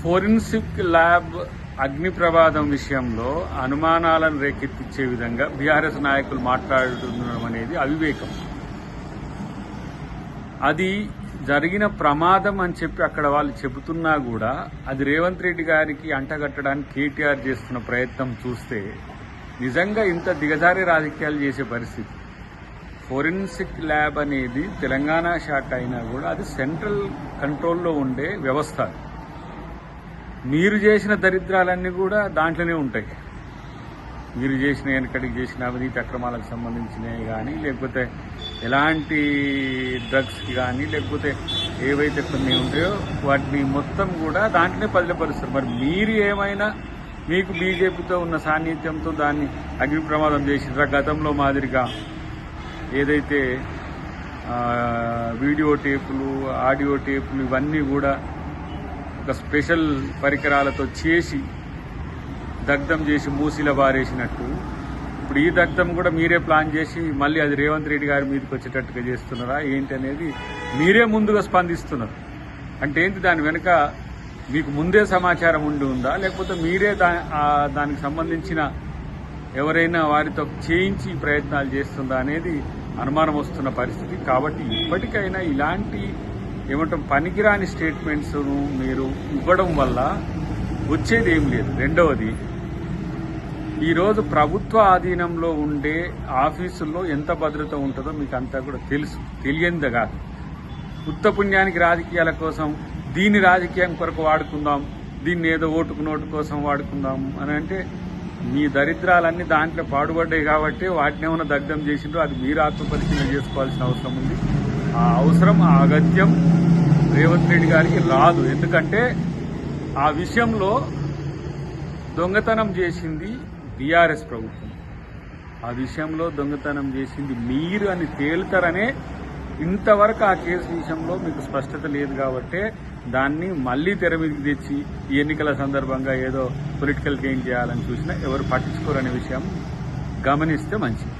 Forensic lab అగ్ని ప్రమాదం విషయంలో అనుమానాలను రేకెత్తించే విధంగా బీఆర్ఎస్ నాయకులు మాట్లాడుతుండడం అనేది అవివేకం. అది జరిగిన ప్రమాదం అని చెప్పి అక్కడ వాళ్ళు చెబుతున్నా కూడా అది రేవంత్ రెడ్డి గారికి అంటగట్టడానికి కేటీఆర్ చేస్తున్న ప్రయత్నం చూస్తే నిజంగా ఇంత దిగజారి రాజకీయాలు చేసే పరిస్థితి. ఫోరెన్సిక్ ల్యాబ్ అనేది తెలంగాణ శాఖ అయినా కూడా అది సెంట్రల్ కంట్రోల్లో ఉండే వ్యవస్థ. మీరు చేసిన దరిద్రాలన్నీ కూడా దాంట్లోనే ఉంటాయి. మీరు చేసిన వెనకటికి చేసిన అవినీతి అక్రమాలకు సంబంధించినవి కానీ, లేకపోతే ఎలాంటి డ్రగ్స్కి కానీ, లేకపోతే ఏవైతే కొన్ని ఉంటాయో వాటిని మొత్తం కూడా దాంట్లోనే పదిలపరుస్తారు. మరి మీరు ఏమైనా మీకు బీజేపీతో ఉన్న సాన్నిధ్యంతో దాన్ని అగ్ని ప్రమాదం చేసిరా? గతంలో మాదిరిగా ఏదైతే వీడియో టేపులు, ఆడియో టేపులు ఇవన్నీ కూడా ఒక స్పెషల్ పరికరాలతో చేసి దగ్ధం చేసి మూసిల బారేసినట్టు, ఇప్పుడు ఈ దగ్ధం కూడా మీరే ప్లాన్ చేసి మళ్ళీ అది రేవంత్ రెడ్డి గారి మీదకి వచ్చేటట్టుగా చేస్తున్నారా ఏంటి అనేది మీరే ముందుగా స్పందిస్తున్నారు. అంటే ఏంటి, దాని వెనుక మీకు ముందే సమాచారం ఉండి ఉందా, లేకపోతే మీరే దానికి సంబంధించిన ఎవరైనా వారితో చేయించి ప్రయత్నాలు చేస్తుందా అనేది అనుమానం వస్తున్న పరిస్థితి. కాబట్టి ఇప్పటికైనా ఇలాంటి ఏమంటాం పనికిరాని స్టేట్మెంట్స్ను మీరు ఇవ్వడం వల్ల వచ్చేది ఏం లేదు. రెండవది, ఈరోజు ప్రభుత్వ ఆధీనంలో ఉండే ఆఫీసుల్లో ఎంత భద్రత ఉంటుందో మీకు అంతా కూడా తెలుసు. తెలియంది కాదు. ఉత్తపుణ్యానికి రాజకీయాల కోసం దీన్ని రాజకీయం కొరకు వాడుకుందాం, దీన్ని ఏదో ఓటుకు నోటు కోసం వాడుకుందాం అని అంటే మీ దరిద్రాలన్నీ దాంట్లో పాడుపడ్డాయి కాబట్టి వాటిని ఏమైనా దగ్ధం చేసిండ్రో అది మీరు ఆత్మపరిశీలన చేసుకోవాల్సిన అవసరం ఉంది. ఆ అవసరం, ఆ అగత్యం రేవంత్ రెడ్డి గారికి రాదు. ఎందుకంటే ఆ విషయంలో దొంగతనం చేసింది బీఆర్ఎస్ ప్రభుత్వం, ఆ విషయంలో దొంగతనం చేసింది మీరు అని తేలుతారనే ఇంతవరకు ఆ కేసు విషయంలో మీకు స్పష్టత లేదు. కాబట్టి దాన్ని మళ్లీ తెర మీదకి తెచ్చి ఈ ఎన్నికల సందర్భంగా ఏదో పొలిటికల్ గెయిన్ చేయాలని చూసినా ఎవరు పట్టించుకోరనే విషయం గమనిస్తే మంచిది.